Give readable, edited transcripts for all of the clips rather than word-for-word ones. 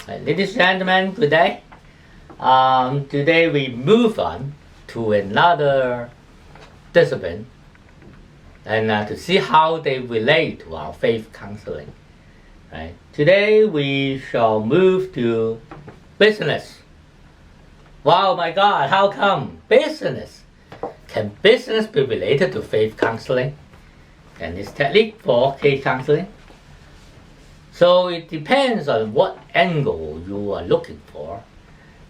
Ladies and gentlemen, good day. Today we move on to another discipline and to see how they relate to our faith counseling. Right? Today we shall move to business. Wow, my God, how come business? Can business be related to faith counseling? And this technique for faith counseling? So it depends on what angle you are looking for.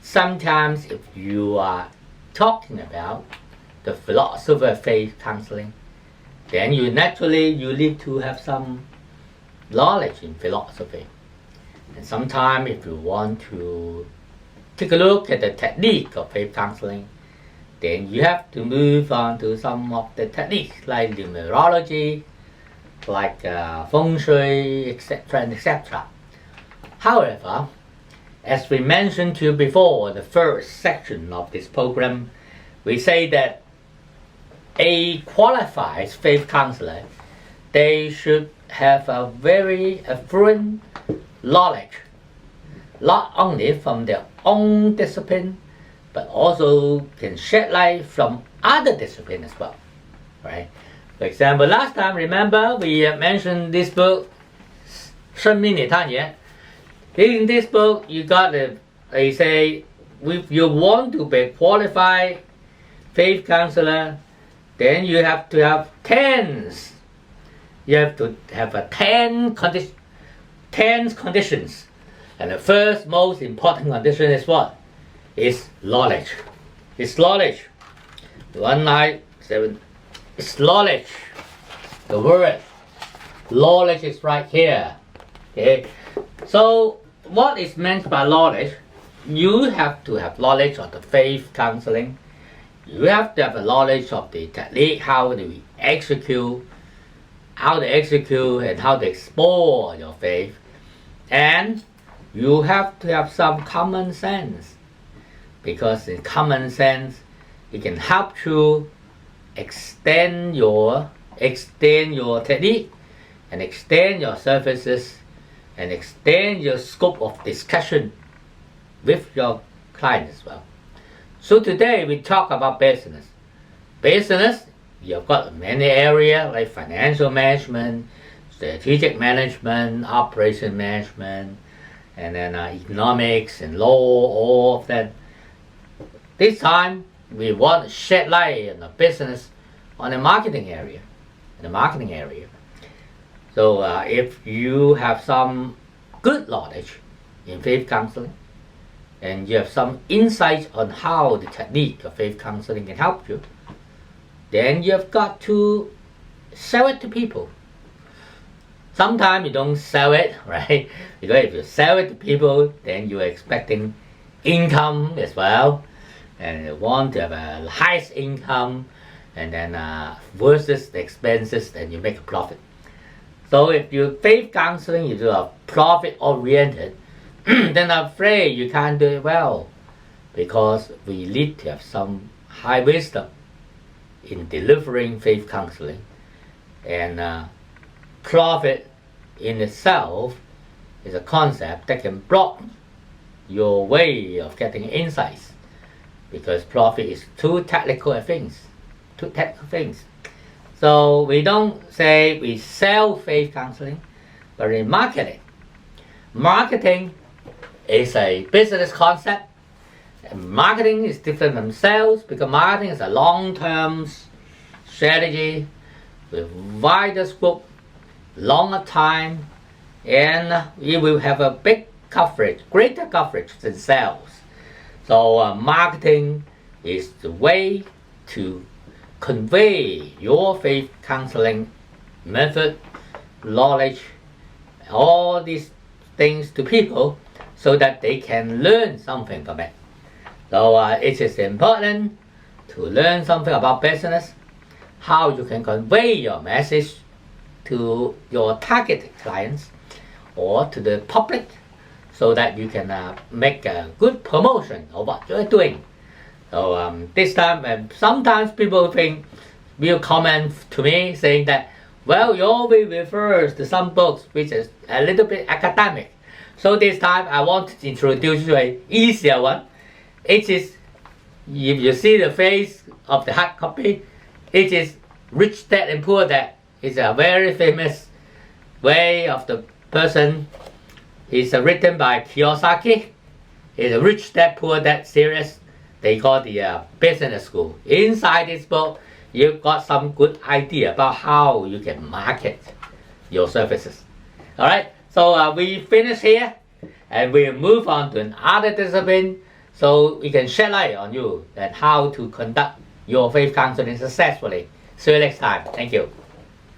Sometimes if you are talking about the philosophy of faith counseling, then you need to have some knowledge in philosophy. And sometimes if you want to take a look at the technique of faith counseling, then you have to move on to some of the techniques like numerology, like feng shui, etc. and etc. However, as we mentioned to you before, the first section of this program, we say that a qualified faith counselor, they should have a very affluent knowledge, not only from their own discipline, but also can shed light from other disciplines as well, right? For example, last time, remember, we mentioned this book, 生命的探险. In this book, they say, if you want to be qualified faith counselor, then you have to have 10 conditions. And the first most important condition is what? Is knowledge. It's knowledge. 197. It's knowledge. The word knowledge is right here. Okay. So what is meant by knowledge? You have to have knowledge of the faith counseling. You have to have a knowledge of the technique, how to execute, and how to explore your faith. And you have to have some common sense, because in common sense, it can help you extend your technique and extend your services and extend your scope of discussion with your client as well. So today we talk about business. Business, you've got many areas like financial management, strategic management, operation management, and then economics and law, all of that. This time we want to shed light on the business on the marketing area. So if you have some good knowledge in faith counseling, and you have some insight on how the technique of faith counseling can help you, then you've got to sell it to people. Sometimes you don't sell it, right? Because if you sell it to people, then you're expecting income as well, and you want to have a highest income, and then versus the expenses, then you make a profit. So if you faith counseling, you do a profit oriented, then I'm afraid you can't do it well, because we need to have some high wisdom in delivering faith counseling, and profit in itself is a concept that can block your way of getting insights, because profit is two technical things. So we don't say we sell faith counseling, but in marketing is a business concept. And marketing is different from sales, because marketing is a long-term strategy with wider scope, longer time, and it will have a big coverage, greater coverage than sales. So marketing is the way to convey your faith counseling method, knowledge, all these things to people so that they can learn something from it. So it is important to learn something about business, how you can convey your message to your target clients or to the public, so that you can make a good promotion of what you're doing. So this time, sometimes people will comment to me saying that, well, you always refers to some books which is a little bit academic. So this time I want to introduce you an easier one. It is, if you see the face of the hard copy, it is Rich Dad and Poor Dad. It's a very famous way of the person. It's written by Kiyosaki. It's a Rich Dad Poor Dad series. They call the business school. Inside this book, you've got some good idea about how you can market your services. Alright, so we finish here and we'll move on to another discipline so we can shed light on you and how to conduct your faith counseling successfully. See you next time. Thank you.